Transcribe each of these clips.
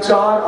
4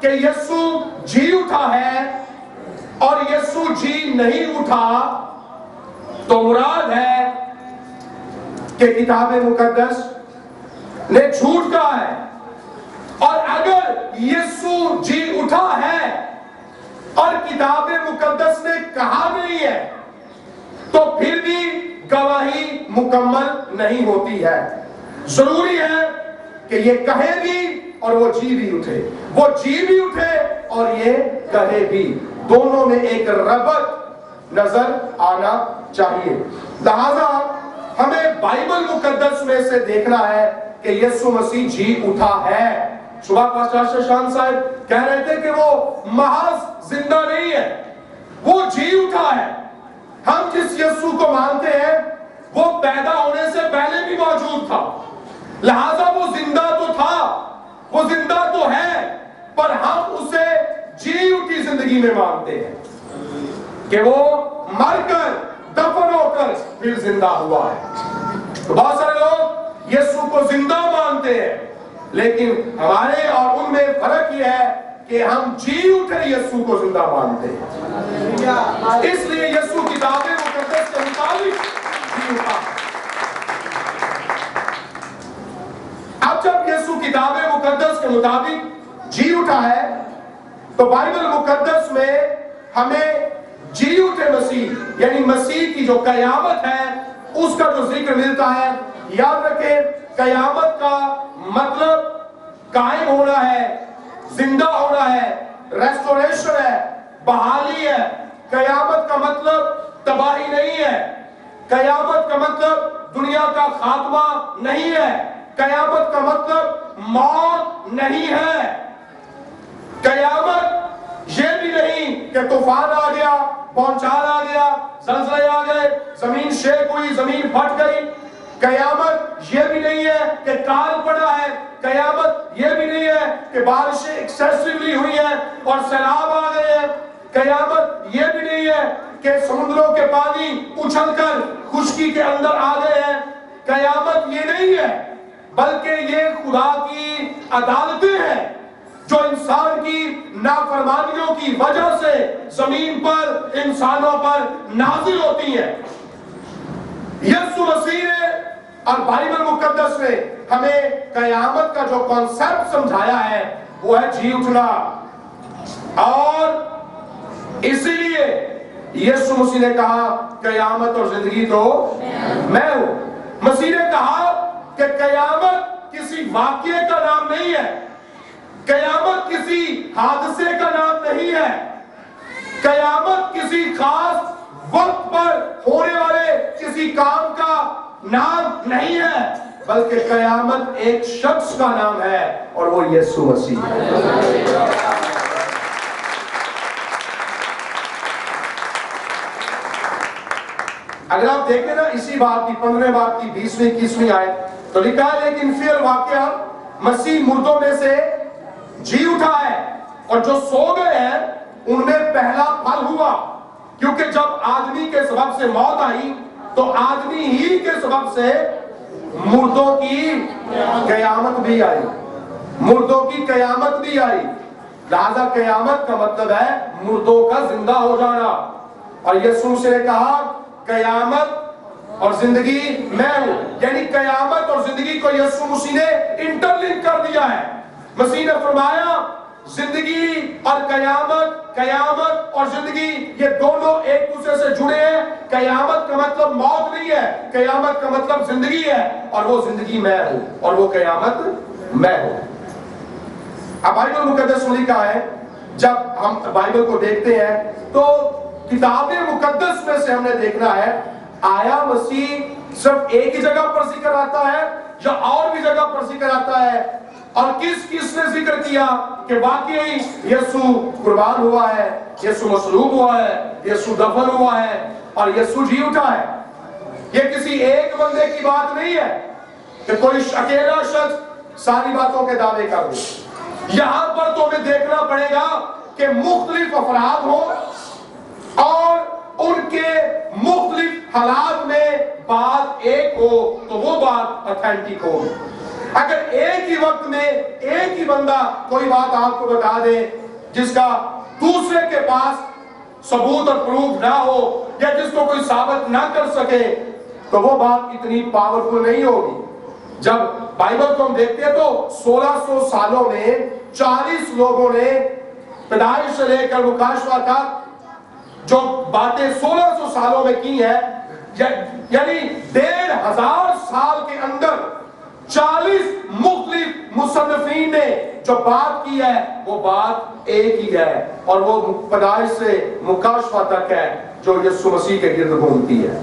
کہ یسوع جی اٹھا ہے اور یسوع جی نہیں اٹھا تو مراد ہے کہ کتاب مقدس نے جھوٹ کہا ہے. اور اگر یسوع جی اٹھا ہے اور کتاب مقدس نے کہا نہیں ہے تو پھر بھی گواہی مکمل نہیں ہوتی ہے. ضروری ہے کہ یہ کہے بھی اور وہ جی بھی اٹھے، وہ جی بھی اٹھے اور یہ کہے بھی. دونوں میں ایک ربط نظر آنا چاہیے. لہذا ہمیں بائبل مقدس میں سے دیکھنا ہے کہ یسوع مسیح جی اٹھا ہے. صبح پاسٹر شان صاحب کہہ رہے تھے کہ وہ محض زندہ نہیں ہے، وہ جی اٹھا ہے. ہم جس یسوع کو مانتے ہیں وہ پیدا ہونے سے پہلے بھی موجود تھا، لہذا وہ زندہ تو تھا، وہ زندہ تو ہے، پر ہم اسے جی اٹھی زندگی میں مانتے ہیں کہ وہ مر کر دفن ہو کر پھر زندہ ہوا ہے. تو بہت سارے لوگ یسوع کو زندہ مانتے ہیں، لیکن ہمارے اور ان میں فرق یہ ہے کہ ہم جی اٹھے یسوع کو زندہ مانتے ہیں. اس لیے یسوع کتاب مقدس کے مطابق جی اٹھا. اب جب یسوع کتاب مقدس کے مطابق جی اٹھا ہے تو بائبل مقدس میں ہمیں جی اٹھے مسیح یعنی مسیح کی جو قیامت ہے اس کا جو ذکر ملتا ہے. یاد رکھیں، قیامت کا مطلب قائم ہونا ہے، زندہ ہونا ہے، ریسٹوریشن ہے، بحالی ہے. قیامت کا مطلب تباہی نہیں ہے، قیامت کا مطلب دنیا کا خاتمہ نہیں ہے، قیامت کا مطلب موت نہیں ہے. قیامت یہ بھی نہیں کہ طوفان آ گیا، بھونچال آ گیا، زلزلے آ گئے، زمین شیک ہوئی، زمین پھٹ گئی. قیامت یہ بھی نہیں ہے کہ کال پڑا ہے، قیامت یہ بھی نہیں ہے کہ بارشیں ایکسیسیولی ہوئی ہیں اور سیلاب آ گئے ہیں. قیامت یہ بھی نہیں ہے کہ سمندروں کے پانی اچھل کر خشکی کے اندر آ گئے ہیں. قیامت یہ نہیں ہے، بلکہ یہ خدا کی عدالتیں ہیں جو انسان کی نافرمانیوں کی وجہ سے زمین پر انسانوں پر نازل ہوتی ہیں. یسوع مسیح نے اور بائبل مقدس نے ہمیں قیامت کا جو کانسیپٹ سمجھایا ہے وہ ہے جی اٹھنا. اور اسی لیے یسوع مسیح نے کہا قیامت اور زندگی تو میں ہوں. مسیح نے کہا کہ قیامت کسی واقعے کا نام نہیں ہے، قیامت کسی حادثے کا نام نہیں ہے، قیامت کسی خاص وقت پر ہونے والے کسی کام کا نام نہیں ہے، بلکہ قیامت ایک شخص کا نام ہے اور وہ یسوع مسیح ہے. اگر آپ دیکھیں نا اسی بات کی 15 باب کی 20ویں 21ویں آیت تو لکھا ہے لیکن فی الواقعہ مسیح مردوں میں سے جی اٹھا ہے اور جو سو گئے ہیں ان میں پہلا پھل ہوا. کیونکہ جب آدمی کے سبب سے موت آئی تو آدمی ہی کے سبب سے مردوں کی قیامت بھی آئی، مردوں کی قیامت بھی آئی. لہذا قیامت کا مطلب ہے مردوں کا زندہ ہو جانا. اور یسوع سے کہا قیامت اور زندگی میں ہوں، یعنی قیامت اور زندگی کو یسوع مسیح نے انٹرلنک کر دیا ہے. مسیح نے فرمایا زندگی اور قیامت، قیامت اور زندگی یہ دونوں ایک دوسرے سے جڑے ہیں. قیامت کا مطلب موت نہیں ہے، قیامت کا مطلب زندگی ہے، اور وہ زندگی میں ہوں اور وہ قیامت میں ہوں. اب بائبل مقدس میں لکھا ہے، جب ہم بائبل کو دیکھتے ہیں تو کتاب مقدس میں سے ہم نے دیکھنا ہے آیا مسیح صرف ایک ہی جگہ پر ذکر آتا ہے یا اور بھی جگہ پر ذکر آتا ہے، اور کس نے ذکر کیا کہ واقعی یسوع قربان ہوا ہے، یسوع مصلوب ہوا ہے، یسوع دفن ہوا ہے اور یسوع جی اٹھا ہے. یہ کسی ایک بندے کی بات نہیں ہے کہ کوئی اکیلا شخص ساری باتوں کے دعوے کر دے. یہاں پر تو ہمیں دیکھنا پڑے گا کہ مختلف افراد ہوں اور ان کے مختلف حالات میں بات ایک ہو تو وہ بات اتھینٹک ہوگی. اگر ایک ہی وقت میں ایک ہی بندہ کوئی بات آپ کو بتا دے جس کا دوسرے کے پاس ثبوت اور پروف نہ ہو یا جس کو کوئی ثابت نہ کر سکے تو وہ بات اتنی پاورفل نہیں ہوگی. جب بائبل کو ہم دیکھتے ہیں تو 1600 سالوں میں 40 لوگوں نے پیدائش سے لے کر مکاشفہ تک جو باتیں 1600 سالوں میں کی ہیں، یعنی 1500 سال کے اندر 40 مختلف مصنفین نے جو بات کی ہے وہ بات ایک ہی ہے، اور وہ پیدائش سے مکاشفہ تک ہے جو یسوع مسیح کے گرد گھومتی ہے.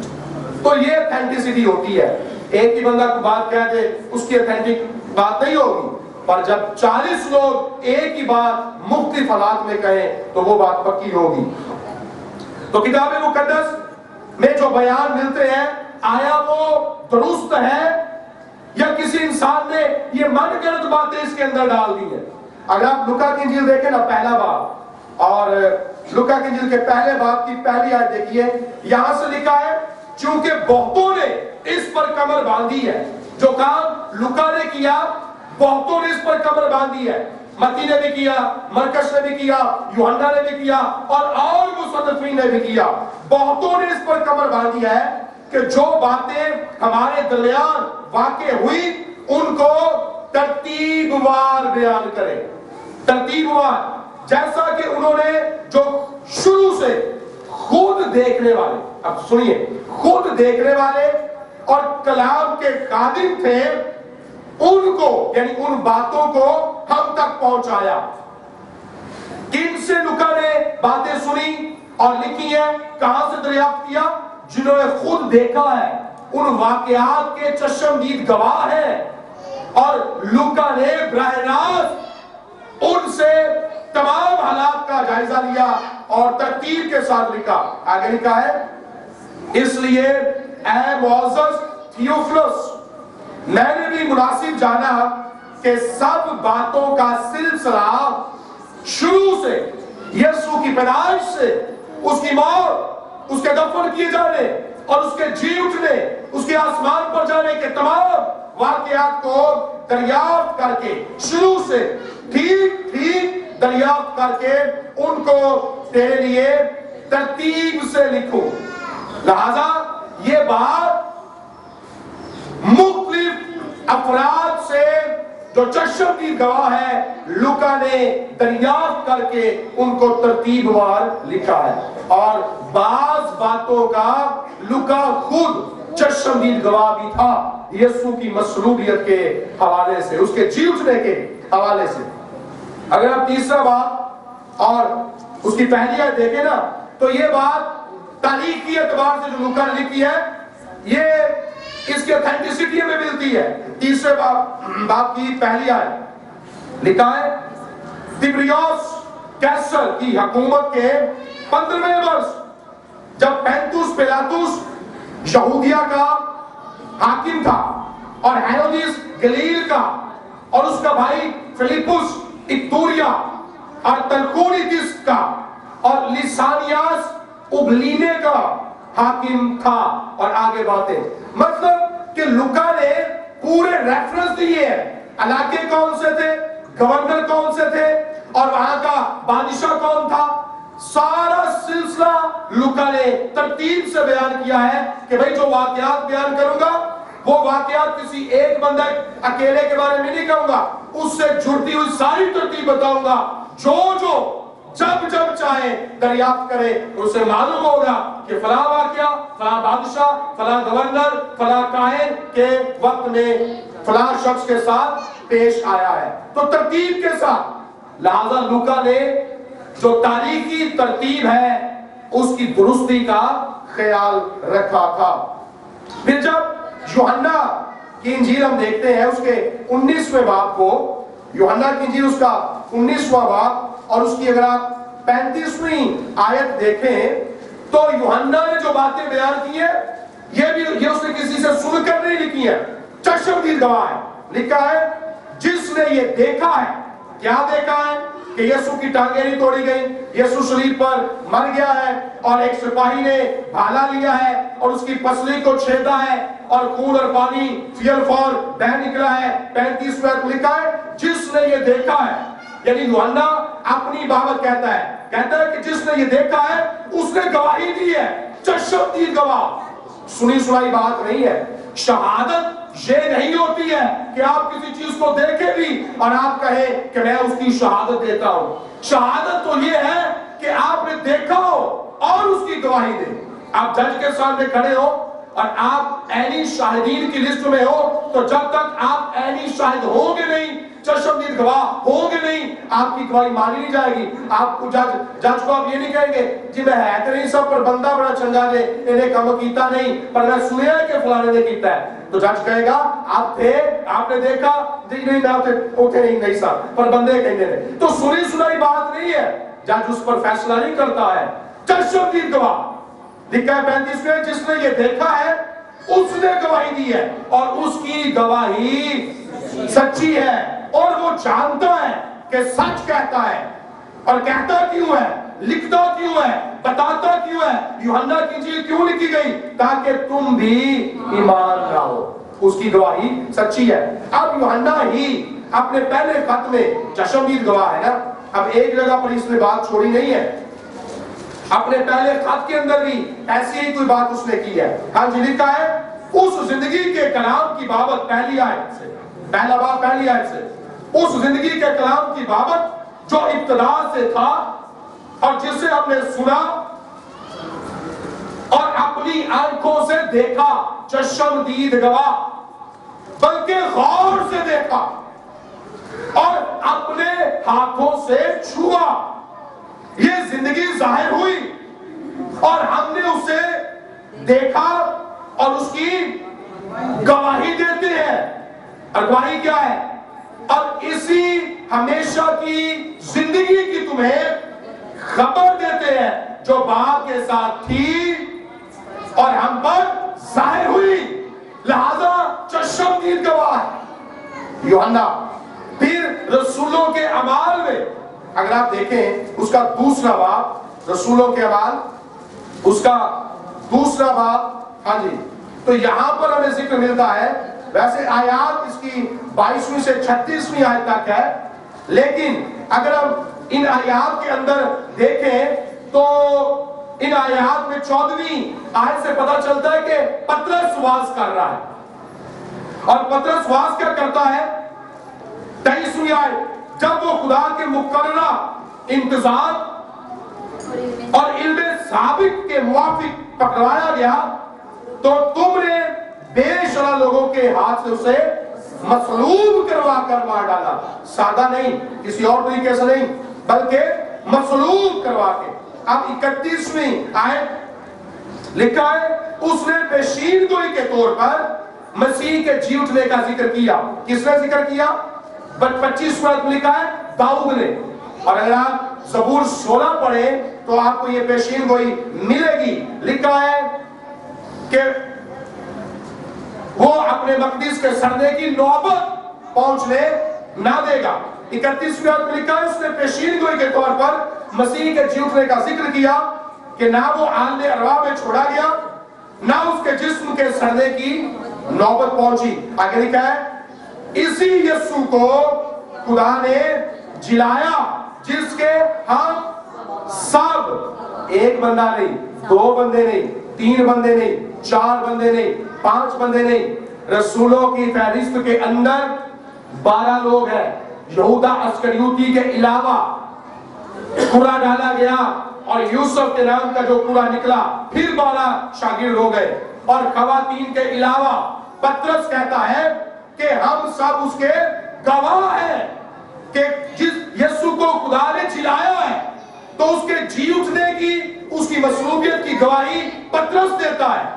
تو یہ اتھینٹسٹی ہوتی ہے. ایک ہی بندہ کو بات کہہ دے اس کی اتھینٹک بات نہیں ہوگی، پر جب 40 لوگ ایک ہی بات مختلف حالات میں کہیں تو وہ بات پکی ہوگی. تو کتاب مقدس میں جو بیان ملتے ہیں آیا وہ درست ہے یا کسی انسان نے یہ من گھڑت باتیں اس کے اندر ڈال دی ہیں؟ اگر آپ لوکا کی انجیل دیکھیں نا پہلا باب، اور لوکا کی انجیل کے پہلے باب کی پہلی آیت دیکھیے، یہاں سے لکھا ہے چونکہ بہتوں نے اس پر کمر باندھی ہے. جو کام لوکا نے کیا بہتوں نے اس پر کمر باندھی ہے. متی نے بھی کیا، مرکش نے بھی کیا، یوحنا نے بھی کیا، اور مصنفین نے بھی کیا. بہتوں نے اس پر کمر باندھی ہے کہ جو باتیں ہمارے درمیان واقع ہوئی ان کو ترتیب وار بیان کرے. ترتیب وار، جیسا کہ انہوں نے جو شروع سے خود دیکھنے والے، اب سنیے، خود دیکھنے والے اور کلام کے خادم تھے، ان کو یعنی ان باتوں کو ہم تک پہنچایا. کن سے لوکا نے باتیں سنی اور لکھی ہیں؟ کہاں سے دریافت کیا؟ جنہوں نے خود دیکھا ہے، ان واقعات کے چشمدید گواہ ہیں. اور لوکا نے براہ راست ان سے تمام حالات کا جائزہ لیا اور ترتیب کے ساتھ لکھا. آگے لکھا ہے، اس لیے اے معزز تھیوفلس، میں نے بھی مناسب جانا کہ سب باتوں کا سلسلہ شروع سے، یسوع کی پیدائش سے، اس کی موت، اس کے دفن کیے جانے اور اس کے جی اٹھنے، اس کے آسمان پر جانے کے تمام واقعات کو دریافت کر کے، شروع سے ٹھیک ٹھیک دریافت کر کے ان کو تیرے لیے ترتیب سے لکھوں. لہذا یہ بات مختلف افراد سے جو چشمدید گواہ ہے لوکا نے دریافت کر کے ان کو ترتیب وار لکھا ہے. اور بعض باتوں کا لوکا خود چشمدید گواہ بھی تھا یسوع کی مصلوبیت کے حوالے سے، اس کے جی اٹھنے کے حوالے سے. اگر آپ تیسرا بات اور اس کی پہلی آیت دیکھیں نا تو یہ بات تاریخی اعتبار سے جو لوکا نے لکھی ہے یہ اس کی اتھینٹسٹی میں ملتی ہے. تیسرے باب کی پہلی آیت لکھا ہے، تبریوس کیسر کی حکومت کے 15ویں برس جب پینتوس پیلاطس یہودیہ کا حاکم تھا اور ہیرودیس گلیل کا اور اس کا بھائی فلیپس ایتوریا اور ترکونیکس کا اور لسانیاس ابلینے کا حاکم تھا. اور آگے باتیں، مطلب کہ لوکا نے پورے ریفرنس دیے ہیں، علاقے کون سے تھے، گورنر کون سے تھے اور وہاں کا بادشاہ کون تھا. سارا سلسلہ لوکا نے ترتیب سے بیان کیا ہے کہ بھئی جو واقعات بیان کروں گا وہ واقعات کسی ایک بندہ اکیلے کے بارے میں نہیں کہوں گا، اس سے جڑتی ہوئی ساری ترتیب بتاؤں گا. جو جب چاہے دریافت کرے اسے معلوم ہوگا کہ فلاں واقعہ، فلاں بادشاہ، فلاں گورنر، فلاں کاہن کے وقت میں فلاں شخص کے ساتھ پیش آیا ہے. تو ترتیب کے ساتھ، لہذا لوکا نے جو تاریخی ترتیب ہے اس کی درستی کا خیال رکھا تھا. پھر جب یوحنا کی انجیل ہم دیکھتے ہیں اس کے 19ویں باب کو، یوحنا کی انجیل اس کا 19واں باب اور اس کی اگر آپ 35ویں آیت دیکھیں تو یوحنا نے جو باتیں بیان کی ہیں یہ اس نے کسی سے سن کر نہیں لکھی ہے، چشمدید گواہ ہے. لکھا ہے جس نے یہ دیکھا ہے. کیا دیکھا ہے؟ کہ یسوع کی ٹانگیں نہیں توڑی گئی، یسوع صلیب پر مر گیا ہے اور ایک سپاہی نے بھالا لیا ہے اور اس کی پسلی کو چھیدا ہے اور خون اور پانی فیل فور بہہ نکلا ہے۔ 35 میں لکھا ہے جس نے یہ دیکھا ہے، یعنی یوحنا اپنی بابت کہتا ہے کہ جس نے یہ دیکھا ہے اس نے گواہی دی ہے، چشم دید گواہ۔ سنی سنائی بات نہیں ہے۔ شہادت یہ نہیں ہوتی ہے کہ آپ کسی چیز کو دیکھیں بھی اور آپ کہیں کہ میں اس کی شہادت دیتا ہوں۔ شہادت تو یہ ہے کہ آپ نے دیکھا ہو اور اس کی گواہی دیں۔ آپ جج کے سامنے کھڑے ہو اور آپ عینی شاہدین کی لسٹ میں ہو تو جب تک آپ عینی شاہد ہوں گے نہیں، چشمدید گواہ ہوں گے نہیں، آپ کی گواہی مانی نہیں جائے گی۔ آپ کو جج کو آپ یہ نہیں کہیں گے جی میں ہے تو نہیں سب پر بندہ بڑا چنگا دے انہیں کم کیتا نہیں پر میں سنیا ہے کہ فلانے نے کیتا ہے، تو جج کہے گا آپ تھے، آپ نے دیکھا جی نہیں میں اٹھے نہیں صاحب پر بندے کہنے نے، تو سنی سنائی بات نہیں ہے، جج اس پر فیصلہ نہیں کرتا ہے۔ چشمدید گواہ لکھا ہے 35 میں جس نے یہ دیکھا ہے اس نے گواہی دی ہے اور اس کی گواہی سچی ہے اور وہ جانتا ہے کہ سچ کہتا ہے، اور کہتا کیوں ہے، لکھتا کیوں ہے، بتاتا کیوں ہے۔ یوحنا کی انجیل کیوں لکھی گئی؟ تاکہ تم بھی ایمان لاؤ، اس کی گواہی سچی ہے۔ اب یوحنا ہی اپنے پہلے خط میں چشمدید گواہ ہے نا، اب ایک جگہ پر اس نے بات چھوڑی نہیں ہے، اپنے پہلے خط کے اندر بھی ایسی ہی کوئی بات اس نے کی ہے۔ ہاں جی لکھا ہے اس زندگی کے کلام کی بابت پہلی آیت سے، پہلا باب پہلی آیت سے، اس زندگی کے کلام کی بابت جو ابتدا سے تھا اور جسے ہم نے سنا اور اپنی آنکھوں سے دیکھا، چشمدید گواہ، بلکہ غور سے دیکھا اور اپنے ہاتھوں سے چھوا، یہ زندگی ظاہر ہوئی اور ہم نے اسے دیکھا اور اس کی گواہی دیتے ہیں۔ اور گواہی کیا ہے؟ اور اسی ہمیشہ کی زندگی کی تمہیں خبر دیتے ہیں جو باپ کے ساتھ تھی اور ہم پر ظاہر ہوئی، لہذا چشمدید گواہ ہے یوحنا۔ پھر رسولوں کے اعمال میں اگر آپ دیکھیں اس کا دوسرا باب، رسولوں کے اعمال اس کا دوسرا باب، ہاں جی، تو یہاں پر ہمیں ذکر ملتا ہے، ویسے آیات اس کی 22ویں سے 36ویں آیت تک ہے، لیکن اگر ہم ان آیات کے اندر دیکھیں تو ان آیات میں 14ویں آیت سے پتہ چلتا ہے کہ پطرس واز کر رہا ہے، اور پطرس واز کیا کرتا ہے؟ 23ویں آیت، جب وہ خدا کے مقررہ انتظام اور علم سابق کے موافق پکڑایا گیا تو تم نے بے شرح لوگوں کے ہاتھ سے اسے مصلوب کروا کر مار ڈالا، سادہ نہیں، کسی اور طریقے سے نہیں بلکہ مصلوب کروا کے۔ اب 31ویں آیت لکھا ہے اس نے پیشین گوئی کے طور پر مسیح کے جی اٹھنے کا ذکر کیا۔ کس نے ذکر کیا؟ 25 میں لکھا ہے داؤد نے، اور اگر آپ زبور 16 پڑھیں تو آپ کو یہ پیشین گوئی ملے گی۔ لکھا ہے کہ وہ اپنے مقدس کے سردے کی نوبت پہنچنے نہ دے گا۔ 31ویں آیت میں لکھا ہے اس نے پیشین گوئی کے طور پر مسیح کے جی اٹھنے کا ذکر کیا کہ نہ وہ عالم ارواح میں چھوڑا گیا نہ اس کے جسم کے سردے کی نوبت پہنچی۔ آگے لکھا ہے اسی یسوع کو خدا نے جلایا جس کے ہم سب، ایک بندہ نہیں، 2 بندے نہیں، 3 بندے نہیں، 4 بندے نہیں، 5 بندے نہیں، رسولوں کی فہرست کے اندر 12 لوگ ہیں، یہودا اسکریوتی کے علاوہ قرہ ڈالا گیا اور یوسف کے نام کا جو قرہ نکلا، پھر 12 شاگرد ہو گئے، اور خواتین کے علاوہ پطرس کہتا ہے کہ ہم سب اس کے گواہ ہیں کہ جس یسوع کو خدا نے جلایا ہے تو اس کے جی اٹھنے کی، اس کی مصلوبیت کی گواہی پطرس دیتا ہے۔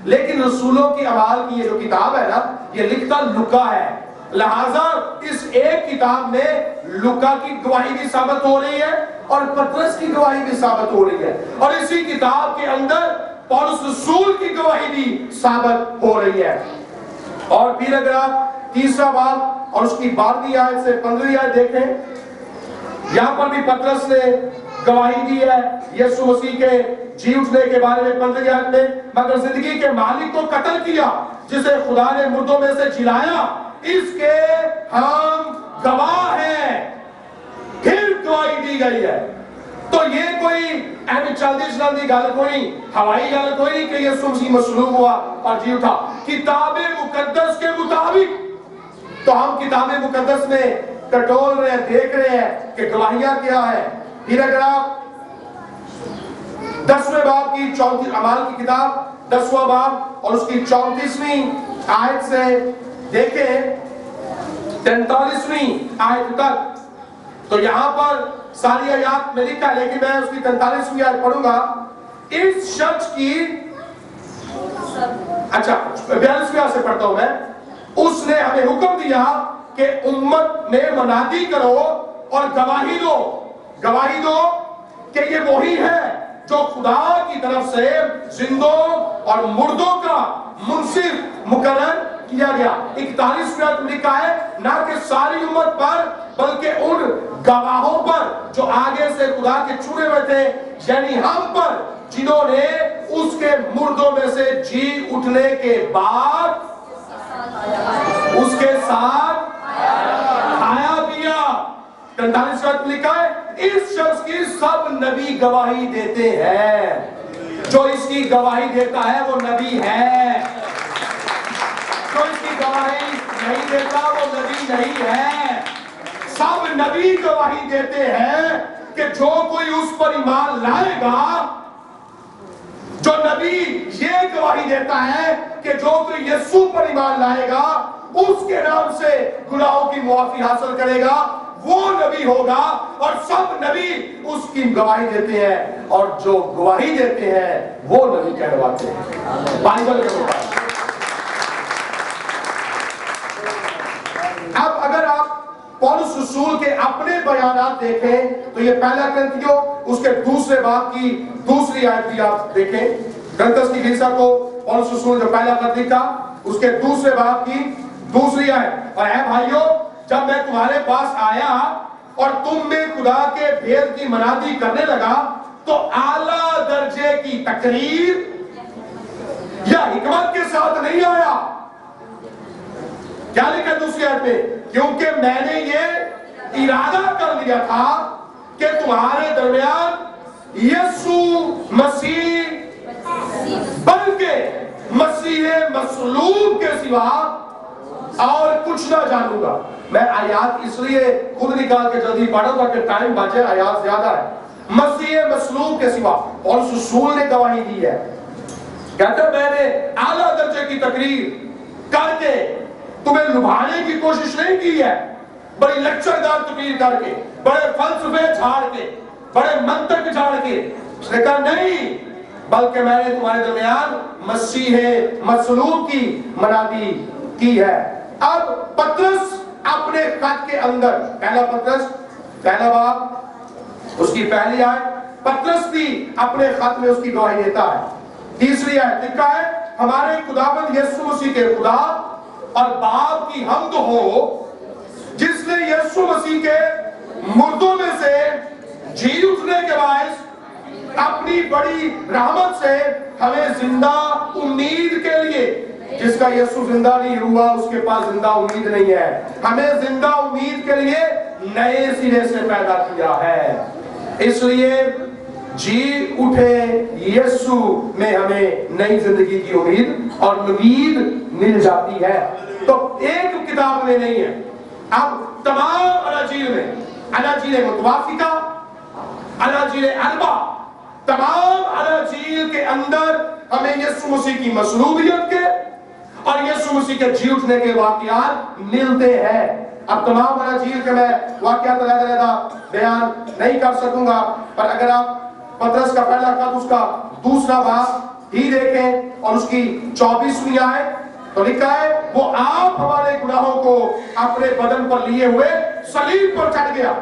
لیکن رسولوں کی اعمال کی یہ جو کتاب ہے نا، یہ لکھتا لوکا ہے، لہٰذا اس ایک کتاب میں لوکا کی گواہی بھی ثابت ہو رہی ہے اور پطرس کی گواہی بھی ثابت ہو رہی ہے، اور اسی کتاب کے اندر پولس رسول کی گواہی بھی ثابت ہو رہی ہے۔ اور پھر اگر آپ تیسرا باب اور اس کی 12ویں آیت سے 15ویں آیت دیکھیں یہاں پر بھی پطرس نے گواہی دی ہے یسوع مسیح کے جی اٹھنے کے بارے میں 15 آیت میں، مگر زندگی کے مالک کو قتل کیا جسے خدا نے مردوں میں سے جلایا، اس کے ہم گواہ ہیں۔ پھر گواہی دی گئی ہے۔ تو یہ کوئی چلدی چلدی گل کوئی ہوائی گل کوئی نہیں کہ یسوع مسیح مصلوب ہوا اور جی اٹھا۔ کتاب مقدس کے مطابق تو ہم کتاب مقدس میں ٹٹول رہے ہیں، دیکھ رہے ہیں کہ گواہیاں کیا ہے۔ پھر اگر آپ 10ویں باب کی 34 اعمال کی کتاب 10واں باب اور اس کی 34ویں آیت سے دیکھیں 43ویں آیت تک، تو یہاں پر ساری آیات میں لکھا ہے لیکن میں اس کی 43ویں آیت پڑھوں گا۔ اس شخص کی 42ویں آیت سے پڑھتا ہوں میں۔ اس نے ہمیں حکم دیا کہ امت میں منادی کرو اور گواہی دو کہ یہ وہی ہے جو خدا کی طرف سے زندوں اور مردوں کا منصف مقرر کیا گیا۔ 41ویں آیت میں لکھا ہے نہ کہ ساری امت پر بلکہ ان گواہوں پر جو آگے سے خدا کے چنے ہوئے تھے، یعنی ہم پر جنہوں نے اس کے مردوں میں سے جی اٹھنے کے بعد اس کے ساتھ کھایا پیا۔ 43 آیت میں لکھا ہے اس شخص کی سب نبی گواہی دیتے ہیں۔ جو اس کی گواہی دیتا ہے وہ نبی ہے، جو اس کی گواہی نہیں دیتا وہ نبی نہیں ہے۔ سب نبی گواہی دیتے ہیں کہ جو کوئی اس پر ایمان لائے گا، جو نبی یہ گواہی دیتا ہے کہ جو کوئی یسوع پر ایمان لائے گا اس کے نام سے گناہوں کی معافی حاصل کرے گا، وہ نبی ہوگا۔ اور سب نبی اس کی گواہی دیتے ہیں، اور جو گواہی دیتے ہیں وہ نبی کہلواتے ہیں۔ بائبل کے مطابق اب اگر آپ پولس رسول کے اپنے بیانات دیکھیں تو یہ پہلا کرنتھیوں اس کے 2 باب کی 2 آیت بھی آپ دیکھیں۔ کرنتھس کی کلیسا کو پولس رسول جو پہلا خط لکھا اس کے 2 باب کی 2 آیت، اور اے بھائیو جب میں تمہارے پاس آیا اور تم میں خدا کے بھید کی منادی کرنے لگا تو اعلیٰ درجے کی تقریر یا حکمت کے ساتھ نہیں آیا۔ کیا لکھا 2 آیت میں؟ کیونکہ میں نے یہ ارادہ کر لیا تھا کہ تمہارے درمیان یسوع مسیح بلکہ مسیح مصلوب کے سوا اور کچھ نہ جانوں گا۔ میں آیات اس لیے خود نکال کے جلدی پڑھا تھا کہ ٹائم بچے، آیات زیادہ ہے۔ مسیح مصلوب کے سوا، اور رسول نے گواہی دی ہے، کہتا میں نے اعلیٰ درجے کی تقریر کر کے تمہیں لبھانے کی کوشش نہیں کی ہے، بڑی لیکچر دار تقریر کر کے، بڑے فلسفے جھاڑ کے، بڑے منطق جھاڑ کے۔ اس نے کہا نہیں، بلکہ میں نے تمہارے درمیان مسیح مصلوب کی منادی کی ہے۔ اب پطرس اپنے خط کے اندر پہلا پطرس پہلا باب اس کی پہلی آیت، پطرس بھی اپنے خط میں اس کی گواہی دیتا ہے۔ 3 آیت لکھا ہے ہمارے خداوند یسوع مسیح کے خدا اور باپ کی حمد ہو جس نے یسوع مسیح کے مردوں میں سے جی اٹھنے کے باعث اپنی بڑی رحمت سے ہمیں زندہ امید کے لیے، جس کا یسوع زندہ نہیں ہوا اس کے پاس زندہ امید نہیں ہے، ہمیں زندہ امید کے لیے نئے سرے سے پیدا کیا ہے۔ اس لیے جی اٹھے یسوع میں ہمیں نئی زندگی کی امید اور نوید مل جاتی ہے۔ تو ایک کتاب میں نہیں ہے، اب تمام اناجیل میں، اناجیل متوافقہ، اناجیل اربع، تمام اناجیل کے اندر ہمیں یسوع مسیح کی مصلوبیت کے اور یسوع مسیح کے جی اٹھنے کے واقعات ملتے ہیں۔ اب تمام اناجیل کے میں واقعات علیحدہ بیان نہیں کر سکوں گا، پر اگر آپ پطرس کا پہلا خط اس کا 2 باب ہی دیکھیں اور اس کی 24ویں آیت تو لکھا ہے وہ آپ ہمارے گناہوں کو اپنے بدن پر لیے ہوئے صلیب پر چڑھ گیا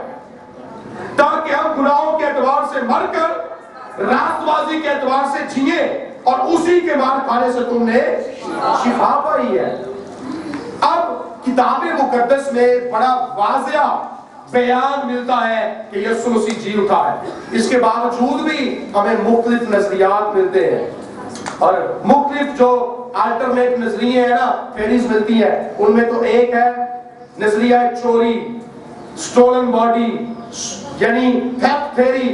تاکہ ہم گناہوں کے اعتبار سے مر کر راست بازی کے اعتبار سے جیے، اور اسی کے مار کھانے سے تم نے شفا پائی ہے۔ اب کتاب مقدس میں بڑا واضح بیان ملتا ہے کہ یسوع مسیح جی اٹھا ہے. اس کے باوجود بھی ہمیں مختلف نظریات ملتے ہیں اور مختلف جو الٹرنیٹ نظریے ہیں نا تھیریز ملتی ہیں. ان میں تو ایک ہے نظریہ چوری, سٹولن باڈی یعنی تھیفٹ تھیری.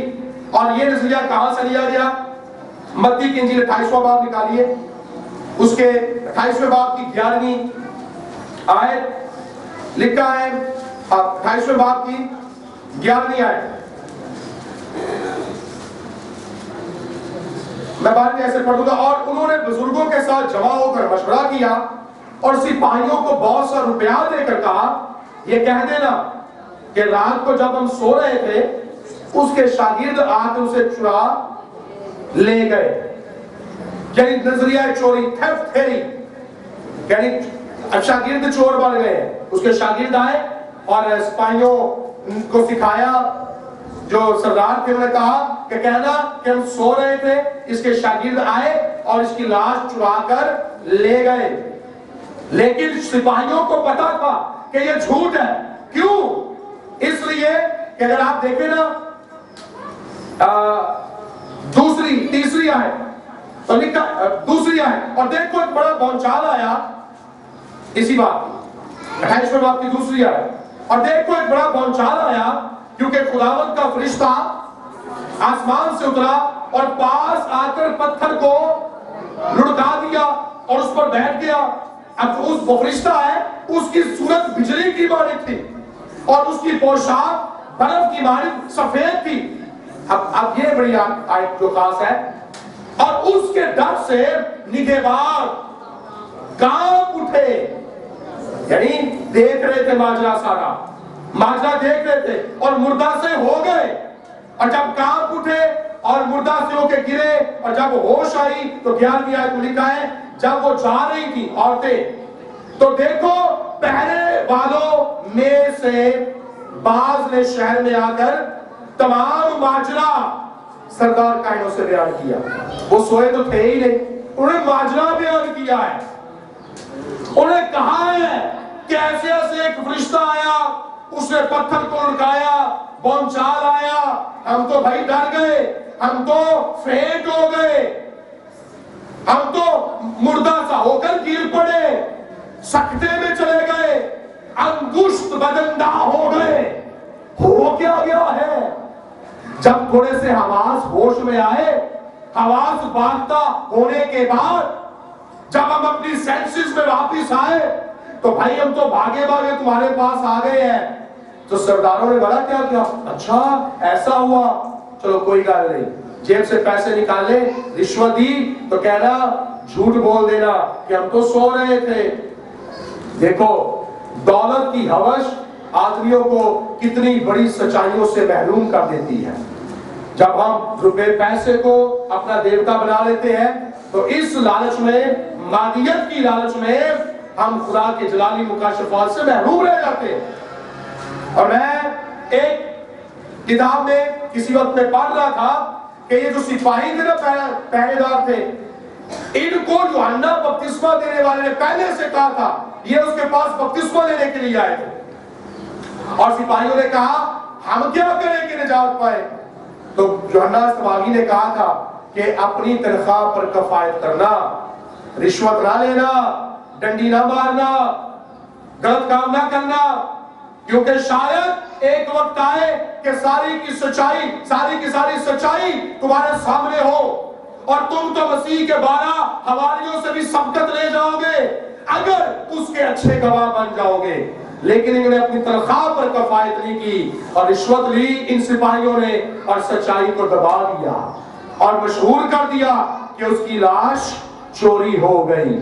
اور یہ نظریہ کہاں سے لیا گیا؟ متی کی انجیل 28واں باب نکالیے, اس کے 28ویں باب کی 11ویں آیت لکھا ہے. 28ویں باب کی 11ویں آیت میں بعد میں ایسے پڑھ دوں گا. اور انہوں نے بزرگوں کے ساتھ جمع ہو کر مشورہ کیا اور سپاہیوں کو بہت سا روپیہ دے کر کہا, یہ کہہ دینا کہ رات کو جب ہم سو رہے تھے اس کے شاگرد آ کر اسے چرا لے گئے. یعنی نظریہ چوری, تھیفٹ تھیری, یعنی شاگرد چور بن گئے. اس کے شاگرد آئے اور سپاہیوں کو سکھایا, جو سردار تھے انہوں نے کہا کہ کہنا کہ ہم سو رہے تھے, اس کے شاگرد آئے اور اس کی لاش چرا کر لے گئے. لیکن سپاہیوں کو پتا تھا کہ یہ جھوٹ ہے. کیوں؟ اس لیے کہ اگر آپ دیکھیں نا تیسری آیت تو لکھا, دوسری آیت, اور دیکھو ایک بڑا بھونچال آیا اسی بات کی 28ویں باب کی دوسری آیت. اور دیکھو ایک بڑا بھونچال آیا کیونکہ خداوند کا فرشتہ آسمان سے اترا اور پاس آ کر پتھر کو لڑکا دیا اور اس پر بیٹھ گیا. اب اس فرشتہ ہے, اس کی صورت بجلی کی مانند تھی اور اس کی پوشاک برف کی مانند سفید تھی. اب یہ بڑی آیت جو خاص ہے, اور اس کے ڈر سے نگہبان کانپ اٹھے. یعنی دیکھ رہے تھے ماجرا, سارا ماجرا دیکھ رہے تھے اور مردہ سے ہو گئے. اور جب کانپ اٹھے اور مردہ سے ہو کے گرے اور جب ہوش آئی تو 11ویں آیت میں لکھا ہے جب وہ جا رہی تھی عورتیں تو دیکھو پہرے والوں میں سے بعض نے شہر میں آ کر تمام ماجرا سردار کائنوں سے بیان کیا. وہ سوئے تو تھے ہی نہیں, انہوں نے ماجرا بیان کیا ہے. انہوں نے کہا ہے کہ ایسے ایسے ایک فرشتہ آیا, اس نے پتھر کو لڑکایا, بھونچال آیا, ہم تو بھائی ڈر گئے, ہم تو فینٹ ہو گئے, ہم تو مردہ سا ہو کر گر پڑے, سکتے میں چلے گئے, انگشت بدندہ ہو گئے. ہو کیا گیا ہے؟ جب تھوڑے سے حواس ہوش میں آئے, حواس باختہ ہونے کے بعد جب ہم اپنی سینسز میں واپس آئے تو بھائی ہم تو بھاگے بھاگے تمہارے پاس آ گئے ہیں. تو سرداروں نے بڑا کیا کیا, اچھا ایسا ہوا, چلو کوئی گل نہیں, جیب سے پیسے نکالے, رشوت دی تو کہنا جھوٹ بول دینا کہ ہم تو سو رہے تھے. دیکھو دولت کی ہوش آدمیوں کو کتنی بڑی سچائیوں سے محروم کر دیتی ہے. جب ہم روپے پیسے کو اپنا دیوتا بنا لیتے ہیں تو اس لالچ میں, مادیت کی لالچ میں ہم خدا کے جلالی مکاشفات سے محروم رہ جاتے ہیں. اور میں ایک کتاب میں کسی وقت میں پڑھ رہا تھا کہ یہ جو سپاہی تھے نا, پہرے دار تھے, ان کو یوحنا بپتسمہ دینے والے نے پہلے سے کہا تھا یہ اس کے پاس بپتسمہ لینے کے لیے آئے تھے. اور سپاہیوں نے کہا ہم کیا کریں کہ نجات پائے؟ تو یوحنا استباغی نے کہا تھا کہ اپنی تنخواہ پر کفایت کرنا, رشوت نہ لینا, ڈنڈی نہ مارنا, غلط کام نہ کرنا, کیونکہ شاید ایک وقت آئے کہ ساری کی ساری سچائی تمہارے سامنے ہو اور تم تو مسیح کے 12 حواریوں سے بھی سبقت لے جاؤ گے اگر اس کے اچھے گواہ بن جاؤ گے. لیکن انہوں نے اپنی تنخواہ پر کفایت نہیں کی اور رشوت لی ان سپاہیوں نے, اور سچائی کو دبا دیا اور مشہور کر دیا کہ اس کی لاش چوری ہو گئی.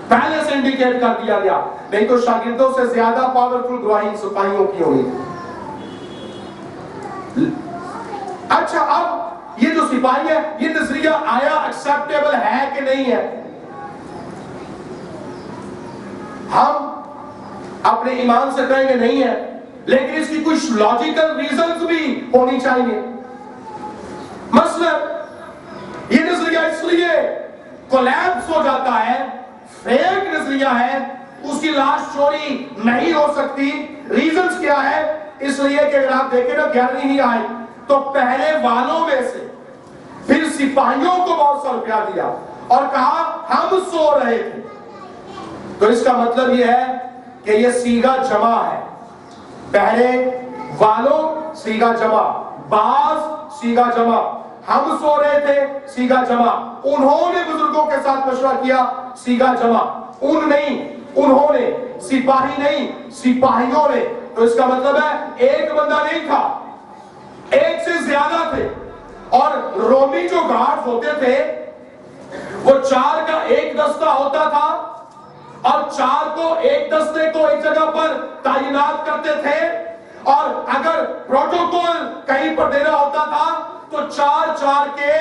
پہلے سے انڈیکیٹ کر دیا گیا, نہیں تو شاگردوں سے زیادہ پاورفل گواہی سپاہیوں کی ہوئی. اچھا اب یہ جو سپاہی ہے, یہ نظریہ آیا ایکسپٹیبل ہے کہ نہیں ہے؟ ہم اپنے ایمان سے کہیں گے نہیں ہے, لیکن اس کی کچھ لاجیکل ریزنز بھی ہونی چاہیے. مثلا یہ نظریہ اس لیے کولیپس ہو جاتا ہے, فیک نظریہ ہے, اس کی لاش چوری نہیں ہو سکتی. ریزنز کیا ہے؟ اس لیے کہ اگر آپ دیکھیں نا 11ویں ہی آئے تو پہلے والوں میں سے پھر سپاہیوں کو بہت سا روپیہ دیا اور کہا ہم سو رہے تھے. تو اس کا مطلب یہ ہے کہ یہ سیغہ جمع ہے. پہلے والوں سیغہ جمع، بعض سیغہ جمع، ہم سو رہے تھے سیغہ جمع، انہوں نے بزرگوں کے ساتھ مشورہ کیا سیغہ جمع، ان نہیں، انہوں نے، سپاہی نہیں، سپاہیوں نے. تو اس کا مطلب ہے ایک بندہ نہیں تھا، ایک سے زیادہ تھے. اور رومی جو گارڈ ہوتے تھے وہ 4 کا ایک دستہ ہوتا تھا اور 4 کو ایک دستے کو ایک جگہ پر تعینات کرتے تھے. اور اگر پروٹوکول کہیں پر دینا ہوتا تھا تو 4 کے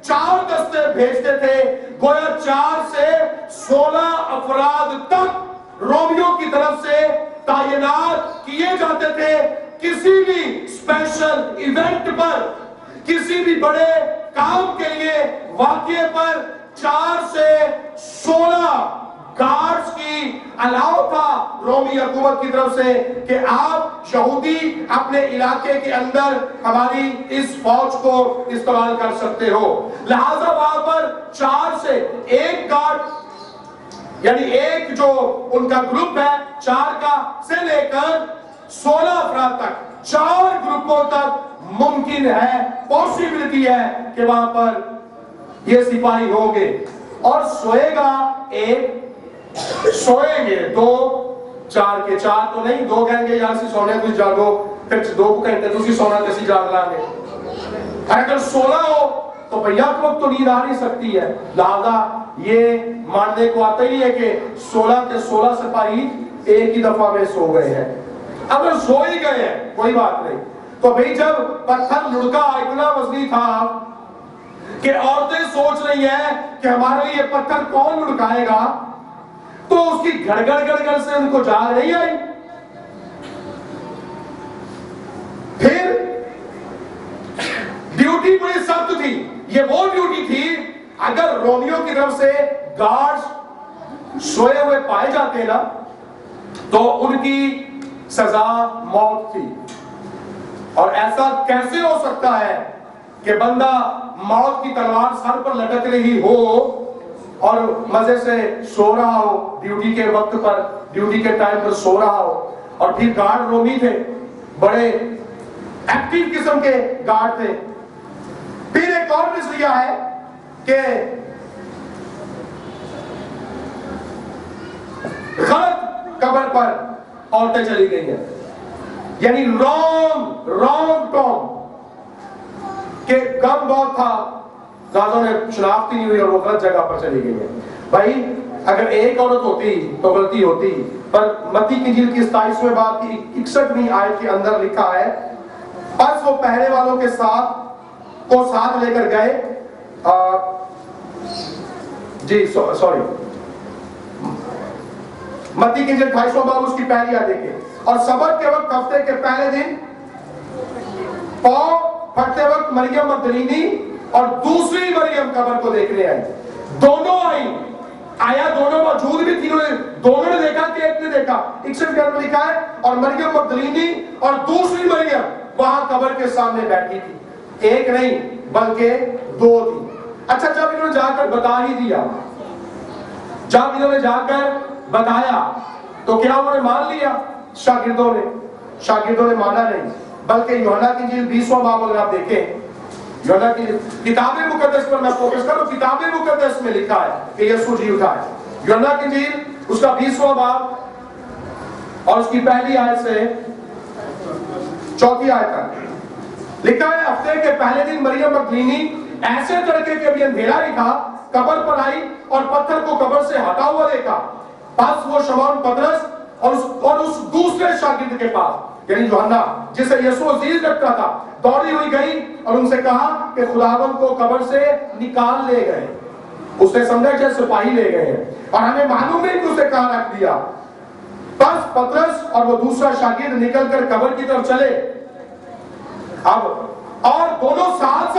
4 دستے بھیجتے تھے. گویا 4 سے 16 افراد تک رومیوں کی طرف سے تعینات کیے جاتے تھے. کسی بھی اسپیشل ایونٹ پر، کسی بھی بڑے کام کے لیے واقعے پر 4 سے 16 گارڈز کی الاؤ تھا رومی حکومت کی طرف سے کہ آپ یہودی اپنے علاقے کے اندر ہماری اس فوج کو استعمال کر سکتے ہو. لہذا وہاں پر 4 سے 1 گارڈ، یعنی ایک جو ان کا گروپ ہے 4 کا سے لے کر 16 افراد تک، 4 گروپوں تک ممکن ہے، پوسیبلٹی ہے کہ وہاں پر یہ سپاہی ہوں گے. اور سوئے گا ایک، سوئیں گے 2، 4 کے 4 تو نہیں. 2 کہیں گے یہاں سے سونے کچھ جاگو، پھر 2 کو کہتے ہیں تسی سونا کسی جاگ لانگے. اگر 16 ہو تو بھیا کو تو نیند آ نہیں سکتی ہے. لہذا یہ ماننے کو آتا ہی ہے کہ 16 کے 16 سپاہی ایک ہی دفعہ میں سو گئے ہیں. اگر سو ہی گئے ہیں کوئی بات نہیں. تو بھئی جب پتھر لڑکا اتنا وزنی تھا کہ عورتیں سوچ رہی ہیں کہ ہمارے لیے پتھر کون لڑکائے گا، تو اس کی گھڑ گڑ سے ان کو جاگ نہیں آئی. پھر ڈیوٹی بڑی سخت تھی. یہ وہ ڈیوٹی تھی اگر رومیوں کی طرف سے گارڈز سوئے ہوئے پائے جاتے نا تو ان کی سزا موت تھی. اور ایسا کیسے ہو سکتا ہے کہ بندہ موت کی تلوار سر پر لٹک رہی ہو اور مزے سے سو رہا ہو، ڈیوٹی کے وقت پر، ڈیوٹی کے ٹائم پر سو رہا ہو. اور پھر گارڈ رومی تھے، بڑے ایکٹیو قسم کے گارڈ تھے. پھر ایک اور نظریہ ہے کہ غلط قبر پر عورتیں چلی گئی ہیں، یعنی رونگ ٹوم، کہ کم بہت تھا، زیادہ نے شناخت ہی نہیں ہوئی اور وہ غلط جگہ پر چلی گئی ہے. بھائی اگر ایک عورت ہوتی تو غلطی ہوتی، پر متی کی انجیل کی 27ویں باب کی 61ویں آیت کے اندر لکھا ہے پس وہ پہلے والوں کے ساتھ لے کر گئے. سوری، متی کی انجیل 28واں باب اس کی پہلی آیت دیکھیں. اور سبت کے وقت ہفتے کے پہلے دن پاؤں پھٹتے وقت مریم مگدلینی اور دوسری مریم قبر کو دیکھنے آئی. دونوں آئی، آیا دونوں موجود بھی تھی، دونوں نے دیکھا کہ ایک نے دیکھا. 61 میں لکھا ہے اور مریم مگدلینی اور دوسری مریم وہاں قبر کے سامنے بیٹھی تھی. ایک نہیں بلکہ 2 تھی. اچھا جب انہوں نے جا کر بتا ہی دیا، جب انہوں نے جا کر بتایا تو کیا انہوں نے مان لیا؟ شاگردوں نے مانا نہیں، بلکہ یوحنا کی انجیل 20واں باب اگر آپ دیکھیں، یوحنا کی کتاب مقدس پر میں فوکس کروں، کتاب مقدس میں لکھا ہے کہ یسوع جی اٹھا ہے. یوحنا کی انجیل اس کا 20واں باب اور اس کی پہلی آیت سے 4 آیت تک لکھا ہے ہفتے کے پہلے دن مریم مگدلینی ایسے تڑکے کے بھی اندھیرا ہی تھا قبر پر آئی اور پتھر کو قبر سے ہٹا ہوا دیکھا. پس وہ شمعون پطرس اور اس دوسرے شاگرد کے پاس، یعنی یوحنا جسے یسوع عزیز رکھتا تھا، دوڑی ہوئی گئی اور ان سے کہا کہ خداوند کو قبر سے نکال لے گئے. اس نے سمجھا کہ سپاہی لے گئے ہیں اور ہمیں معلوم نہیں کہ اسے کہاں رکھ دیا. بس پطرس اور وہ دوسرا شاگرد نکل کر قبر کی طرف چلے. اب اور دونوں ساتھ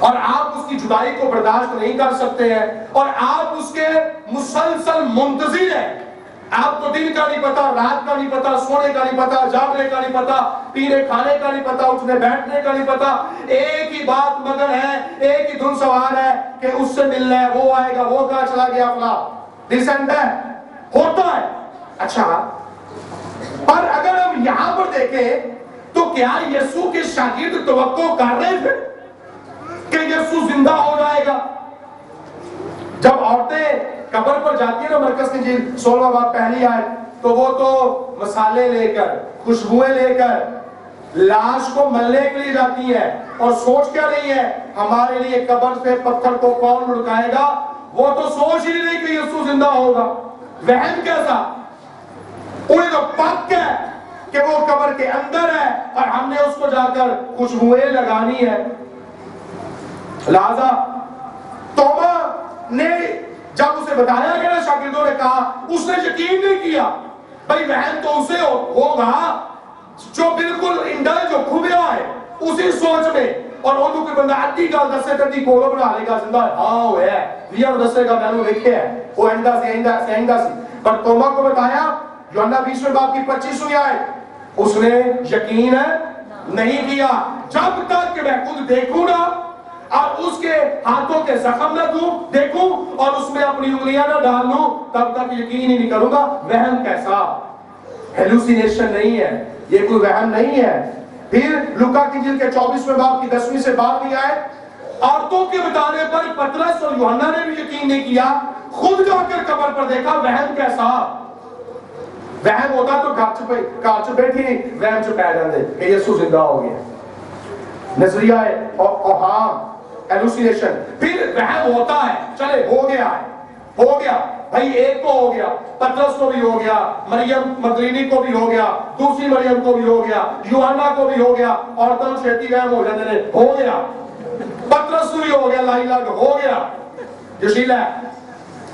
اور آپ اس کی جدائی کو برداشت نہیں کر سکتے ہیں اور آپ اس کے مسلسل منتظر ہیں. آپ کو دن کا نہیں پتا, رات کا نہیں پتا, سونے کا نہیں پتا, جاگنے کا نہیں پتا, پینے کھانے کا نہیں پتا, اٹھنے بیٹھنے کا نہیں پتا. ایک ہی بات مگر ہے, ایک ہی دھن سوال ہے کہ اس سے ملنا ہے, وہ آئے گا, وہ کہاں چلا گیا فلاں. ڈیسنٹ ہے, ہوتا ہے. اچھا, پر اگر ہم یہاں پر دیکھیں تو کیا یسوع کے شاگرد توقع کر رہے تھے کہ یسوع زندہ ہو جائے گا؟ جب عورتیں قبر پر جاتی ہیں نا, مرکز کی انجیل 16واں باب پہلی آیت, تو وہ تو مسالے لے کر, خوشبوئیں لے کر لاش کو ملنے کے لیے جاتی ہیں اور سوچ کیا رہی ہے, ہمارے لیے قبر سے پتھر کو کون لڑکائے گا. وہ تو سوچ ہی نہیں کہ یسوع زندہ ہوگا. وہم کیسا, انہیں تو پک ہے کہ وہ قبر کے اندر ہے اور ہم نے اس کو جا کر خوشبوئیں لگانی ہے. لہذا توما نے جب اسے بتایا گیا, شاگردوں نے کہا, اس نے یقین نہیں کیا. بھائی وہم تو اسے ہوگا جو بالکل انڈل, جو کھبیا ہے اسی سوچ میں, اور انہوں کوئی بندہ اٹھی گا دسے تردی کولو بنا لے گا زندہ ہے, ہاں وہ ہے ویار دسے گا میں نے لکھے ہے وہ اندہ سی. پر توما کو بتایا یوحنا 20 باب کی 25ویں آیت, اس نے یقین نہیں کیا جب تک کہ میں خود دیکھوں نا اور اس کے ہاتھوں کے زخم نہ دوں, دیکھوں اور اس میں اپنی انگلیاں نہ ڈال لوں, تب تک یقین ہی نہیں کروں گا. وہم کیسا, ہیلوسینیشن نہیں ہے, یہ کوئی وہم نہیں ہے. پھر لوکا کی انجیل کے 24ویں باب کی 10ویں سے 12ویں آیت, عورتوں کے بتانے پر پترس اور یوحنا نے بھی یقین نہیں کیا, خود جا کر قبر پر دیکھا. وہم کیسا, وہم ہوتا تو گھر چ بیٹھی وہم چ پہ جاندے کہ یسوع زندہ ہو گیا. نظریہ اوہام, ہیلوسینیشن. پھر وہم ہوتا ہے, چلے ہو گیا ہے, ہو گیا بھائی, ایک کو ہو گیا, پترس کو بھی ہو گیا, مریم مگدلینی کو بھی ہو گیا, دوسری مریم کو بھی ہو گیا, یوحنا کو بھی ہو گیا, عورتوں چھیتی وہم ہو جاندے نے, ہو گیا. پترس کو بھی ہو گیا, لائی لاگ ہو گیا, جشیلا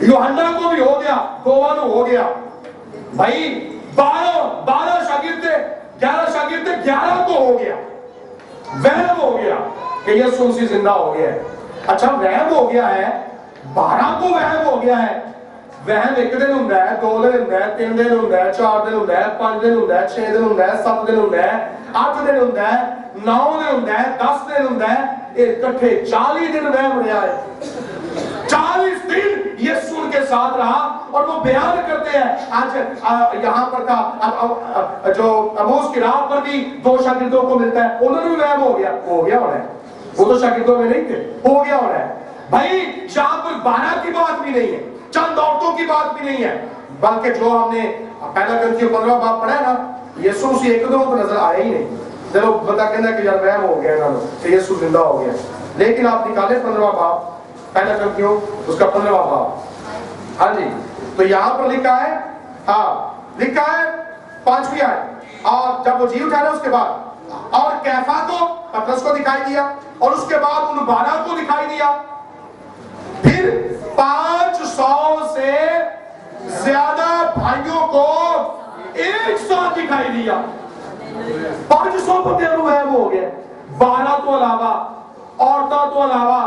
یوحنا کو بھی ہو گیا, دوانو ہو گیا. بھائی 12 شاگرد تھے, 11 شاگرد تھے, 11 کو ہو گیا, وہم ہو گیا کہ یسوع مسیح زندہ ہو گیا ہے. اچھا وہم ہو گیا ہے, 12 کو وہم ہو گیا ہے. وہم ایک دن ہوندا ہے, 2 دن ہوندا ہے, 3 دن ہوندا ہے, 4 دن ہوندا ہے, 5 دن ہوندا ہے, 6 دن ہوندا ہے, 7 دن ہوندا ہے, 8 دن ہوندا ہے, 9 دن ہوندا ہے, 10 دن ہوندا ہے. اکٹھے 40 دن وہم رہا ہے. 40 دن یسوع کے ساتھ رہا اور وہ بیان کرتے ہیں. آج یہاں پر تھا جو اموس کی رات پر بھی 2 شاگردوں کو ملتا ہے, انہوں نے بھی وہم ہو گیا ہونا ہے. وہ تو شاگردوں میں نہیں تھے, ہو گیا ہونا ہے. بھائی یہاں پر 12 کی بات بھی نہیں ہے, چند عورتوں کی بات بھی نہیں ہے, بلکہ جو ہم نے پہلا کرنتھیوں 15 باب پڑھا ہے نا, یسوع مسیح ایک دم تو نظر آیا ہی نہیں. چلو بتا کہنا کہ یار وہم ہو گیا نا کہ یسوع زندہ ہو گیا, لیکن آپ نکالیں 15 باب, پہلا کرنتھیوں اس کا 15 باب. ہاں جی, تو یہاں پر لکھا ہے, ہاں لکھا ہے 5ویں آیت, اور جب وہ جی اٹھا نا اس کے بعد, اور کیفا کو, پترس کو دکھائی دیا, اور اس کے بعد ان 12 کو دکھائی دیا. پھر 500 سے زیادہ بھائیوں کو ایک ساتھ دکھائی دیا. 500 بندے وہم ہو گئے, 12 تو علاوہ, عورتوں تو علاوہ,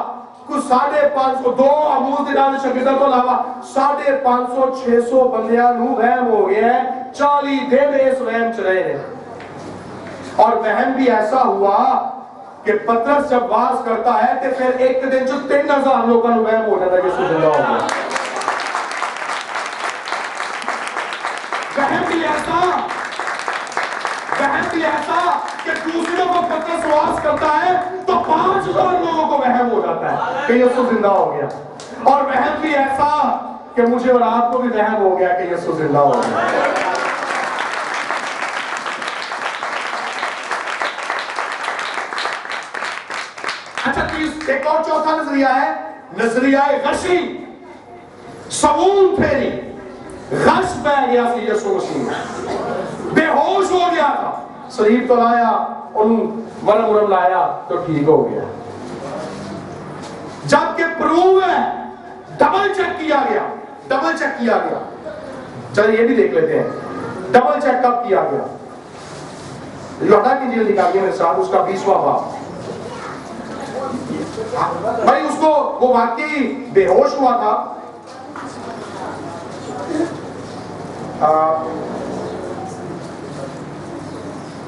کچھ 550, 2 اموس دینار شاگردوں تو علاوہ 550 600 بندیاں نو وہم ہو گیا ہے. 40 دن اس وہم چ رہے ہیں. اور وہم بھی ایسا ہوا کہ پترس جب واز کرتا ہے تو پھر ایک دن جو 3000 لوگوں کو وہم ہو جاتا ہے کہ یسوع زندہ ہو گیا. وہم بھی ایسا کہ دوسروں کو پترس واز کرتا ہے تو 5000 لوگوں کو وہم ہو جاتا ہے کہ یسوع زندہ ہو گیا. اور وہم بھی ایسا کہ مجھے اور آپ کو بھی وہم ہو گیا کہ یسوع زندہ ہو گیا. اچھا, ایک اور چوتھا نظریہ ہے, نظریہ غشی. صابون پھیری, غش بہ گیا سی یسوع مسیح, بے ہوش ہو گیا تھا, صلیب تو لایا, مرم لایا تو ٹھیک ہو گیا. جبکہ پروو ہے, ڈبل چیک کیا گیا. چلیں یہ بھی دیکھ لیتے ہیں, ڈبل چیک کب کیا گیا. یوحنا کی انجیل نکالیے میرے ساتھ, اس کا 20واں باب. بھائی اس کو وہ واقعی بے ہوش ہوا تھا.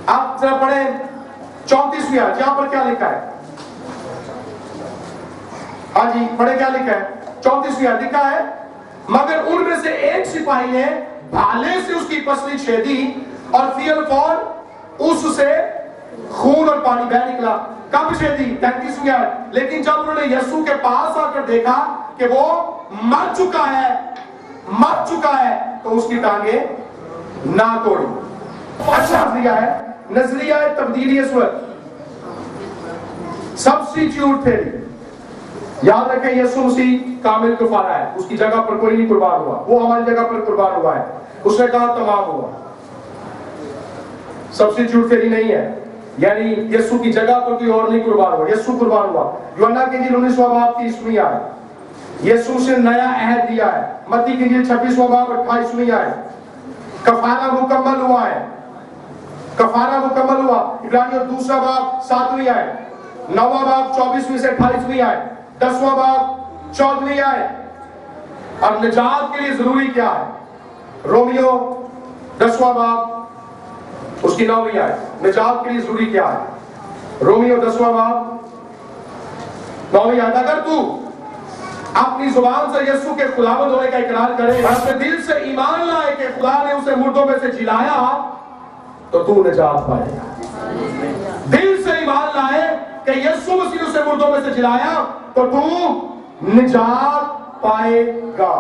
آپ ذرا پڑھیں 34ویں آیت. یہاں پر کیا لکھا ہے؟ ہاں جی پڑھیں کیا لکھا ہے. 34ویں آیت لکھا ہے مگر ان میں سے ایک سپاہی نے بھالے سے اس کی پسلی چھیدی اور فی الفور اس سے خون اور پانی بہ نکلا. کب چھیدی؟ 33ویں آیت. لیکن جب انہوں نے یسوع کے پاس آ کر دیکھا کہ وہ مر چکا ہے تو اس کی ٹانگیں نہ توڑی. اچھا نظریہ ہے, نظریہ تبدیلی صورت, سبسٹیٹیوٹ تھیوری. یاد رکھیں یسوع مسیح کامل کفارہ ہے, اس کی جگہ پر کوئی نہیں قربان ہوا, وہ ہماری جگہ پر قربان ہوا ہے. اس نے کہا تمام ہوا. سبسٹیٹیوٹ تھیوری نہیں ہے, یعنی یسوع کی جگہ پر کوئی اور نہیں قربان ہوا, یسوع قربان ہوا. یوحنا کی انجیل 19واں باب 30ویں آیت, یسوع سے نیا عہد دیا ہے. متی کی انجیل 26واں باب 28ویں آیت, کفارہ مکمل ہوا ہے, کفارہ مکمل ہوا. عبرانیوں 2 باب 7ویں آیت, 9 باب 24ویں سے 28ویں آیت, 10واں باب 14ویں آیت. اور نجات کے لیے ضروری کیا ہے؟ رومیو 10واں باب اس کی 9ویں آیت. نجات کے لیے ضروری کیا ہے؟ رومیو 10واں باب 9ویں آیت. اگر تو اپنی زبان سے یسوع کے خداوند ہونے کا اقرار کرے اور اپنے دل سے ایمان لائے کہ خدا نے اسے مردوں میں سے جلایا تو تو نجات پائے گا. دل سے ایمان لائے کہ یسوع مسیح اسے مردوں میں سے جلایا تو تو نجات پائے گا.